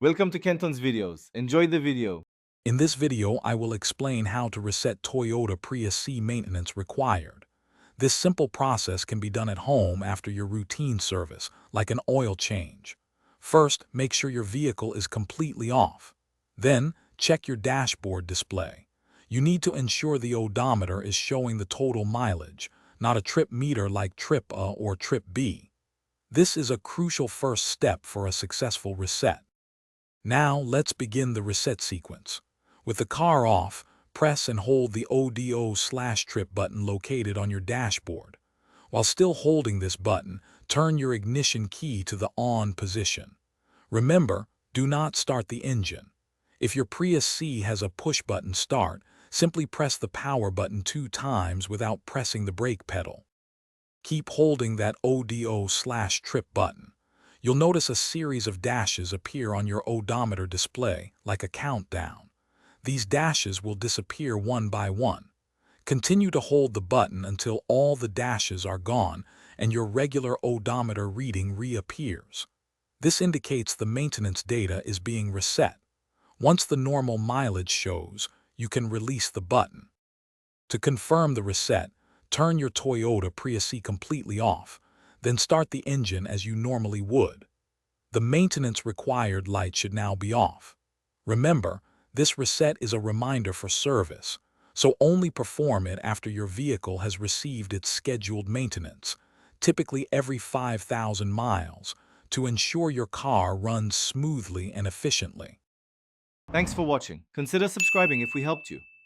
Welcome to Kenton's videos. Enjoy the video. In this video, I will explain how to reset Toyota Prius C maintenance required. This simple process can be done at home after your routine service, like an oil change. First, make sure your vehicle is completely off. Then, check your dashboard display. You need to ensure the odometer is showing the total mileage, not a trip meter like Trip A or Trip B. This is a crucial first step for a successful reset. Now, let's begin the reset sequence. With the car off, press and hold the ODO/trip button located on your dashboard. While still holding this button, turn your ignition key to the on position. Remember, do not start the engine. If your Prius C has a push-button start, simply press the power button 2 times without pressing the brake pedal. Keep holding that ODO/trip button. You'll notice a series of dashes appear on your odometer display, like a countdown. These dashes will disappear one by one. Continue to hold the button until all the dashes are gone and your regular odometer reading reappears. This indicates the maintenance data is being reset. Once the normal mileage shows, you can release the button. To confirm the reset, turn your Toyota Prius C completely off, then start the engine as you normally would. The maintenance required light should now be off. Remember, this reset is a reminder for service, so only perform it after your vehicle has received its scheduled maintenance, typically every 5,000 miles, to ensure your car runs smoothly and efficiently. Thanks for watching. Consider subscribing if we helped you.